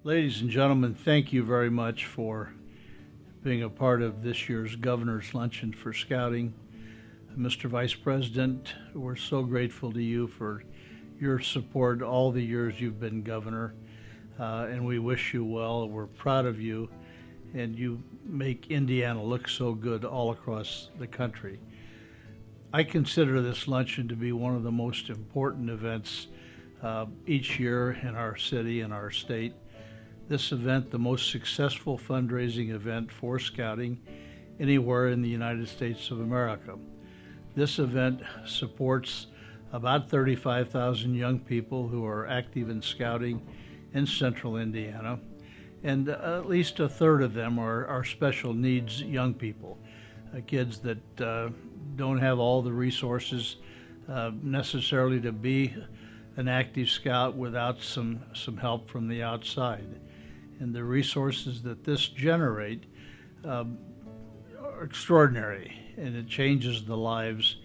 Ladies and gentlemen, thank you very much for being a part of this year's Governor's Luncheon for Scouting. Mr. Vice President, we're so grateful to you for your support all the years you've been governor, and we wish you well. We're proud of you, and you make Indiana look so good all across the country. I consider this luncheon to be one of the most important events each year in our city and our state. This event, the most successful fundraising event for scouting anywhere in the United States of America. This event supports about 35,000 young people who are active in scouting in central Indiana, and at least a third of them are special needs young people, kids that don't have all the resources necessarily to be an active scout without some help from the outside. And the resources that this generate are extraordinary, and it changes the lives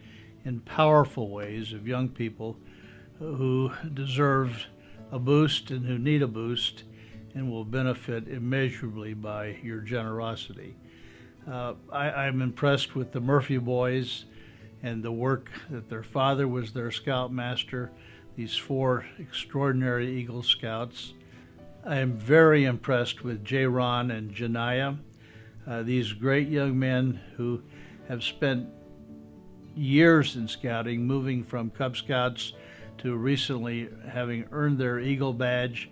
in powerful ways of young people who deserve a boost and who need a boost and will benefit immeasurably by your generosity. I'm impressed with the Murphy boys and the work that their father was their scoutmaster, these 4 extraordinary Eagle Scouts. I am very impressed with J-Ron and Janiyah, these great young men who have spent years in scouting, moving from Cub Scouts to recently having earned their Eagle badge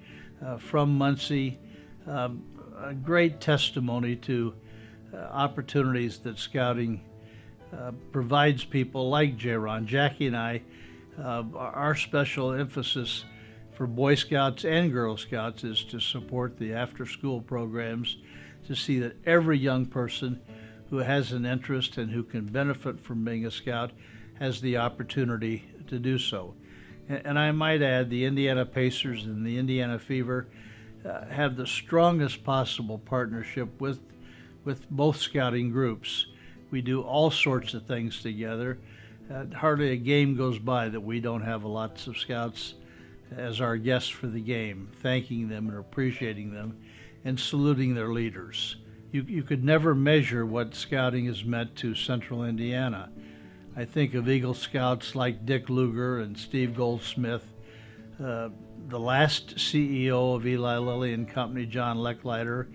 from Muncie. A great testimony to opportunities that scouting provides people like J-Ron. Jackie and I, our special emphasis for Boy Scouts and Girl Scouts is to support the after-school programs, to see that every young person who has an interest and who can benefit from being a scout has the opportunity to do so. And I might add, the Indiana Pacers and the Indiana Fever have the strongest possible partnership with both scouting groups. We do all sorts of things together. Hardly a game goes by that we don't have lots of scouts as our guests for the game, thanking them and appreciating them and saluting their leaders. You could never measure what scouting has meant to Central Indiana. I think of Eagle Scouts like Dick Lugar and Steve Goldsmith, the last CEO of Eli Lilly and Company, John Lechleiter,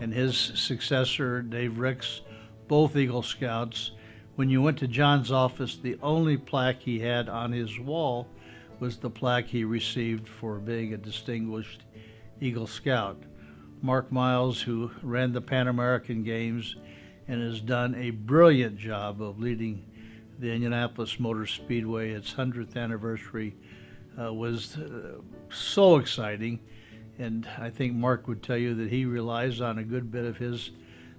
and his successor, Dave Ricks, both Eagle Scouts. When you went to John's office, the only plaque he had on his wall was the plaque he received for being a distinguished Eagle Scout. Mark Miles, who ran the Pan American Games and has done a brilliant job of leading the Indianapolis Motor Speedway, its 100th anniversary, was so exciting. And I think Mark would tell you that he relies on a good bit of his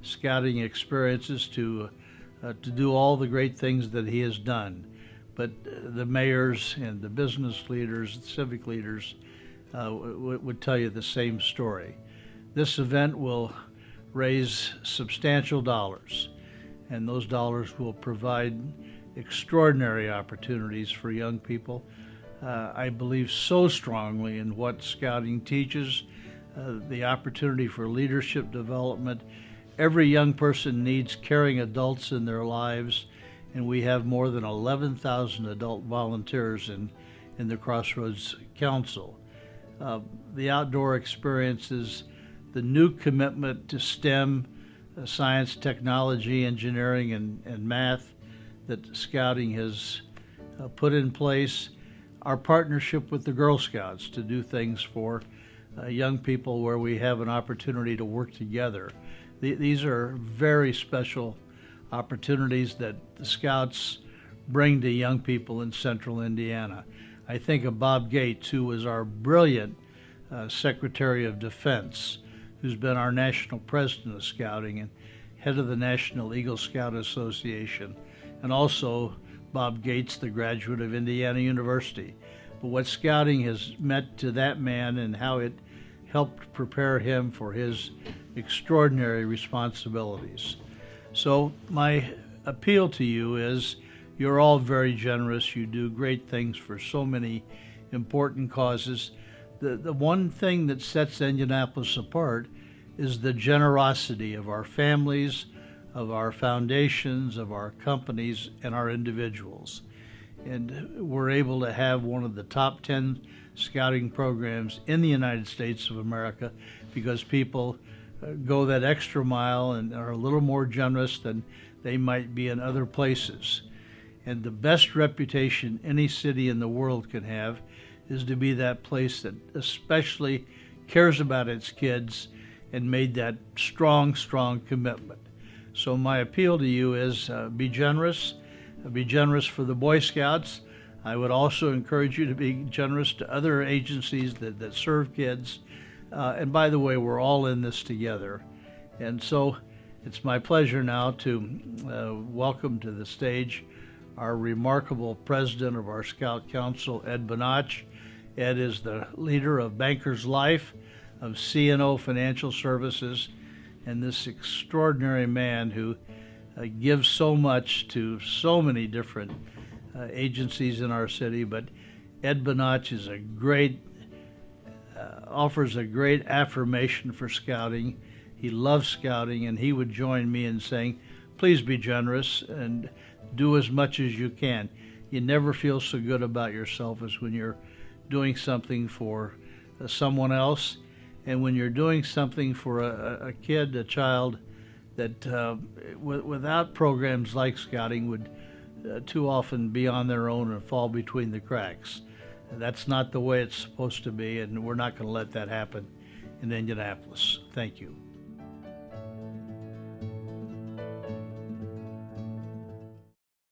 scouting experiences to do all the great things that he has done. But the mayors and the business leaders, the civic leaders, would tell you the same story. This event will raise substantial dollars, and those dollars will provide extraordinary opportunities for young people. I believe so strongly in what scouting teaches, the opportunity for leadership development. Every young person needs caring adults in their lives, and we have more than 11,000 adult volunteers in the Crossroads Council. The outdoor experiences, the new commitment to STEM, science, technology, engineering, and math that scouting has put in place, our partnership with the Girl Scouts to do things for young people where we have an opportunity to work together. These are very special opportunities that the Scouts bring to young people in central Indiana. I think of Bob Gates, who was our brilliant Secretary of Defense, who's been our national president of scouting and head of the National Eagle Scout Association, and also Bob Gates, the graduate of Indiana University. But what scouting has meant to that man and how it helped prepare him for his extraordinary responsibilities. So my appeal to you is, you're all very generous. You do great things for so many important causes. the one thing that sets Indianapolis apart is the generosity of our families, of our foundations, of our companies, and our individuals. And we're able to have one of the top 10 scouting programs in the United States of America because people go that extra mile and are a little more generous than they might be in other places. And the best reputation any city in the world can have is to be that place that especially cares about its kids and made that strong commitment. So my appeal to you is be generous. Be generous for the Boy Scouts. I would also encourage you to be generous to other agencies that serve kids. And by the way, we're all in this together. And so it's my pleasure now to welcome to the stage our remarkable president of our Scout Council, Ed Bonach. Ed is the leader of Bankers Life, of C&O Financial Services, and this extraordinary man who gives so much to so many different agencies in our city. But Ed Bonach is offers a great affirmation for scouting. He loves scouting, and he would join me in saying, please be generous and do as much as you can. You never feel so good about yourself as when you're doing something for someone else, and when you're doing something for a kid, a child, that without programs like scouting would too often be on their own and fall between the cracks. That's not the way it's supposed to be, and we're not going to let that happen in Indianapolis. Thank you.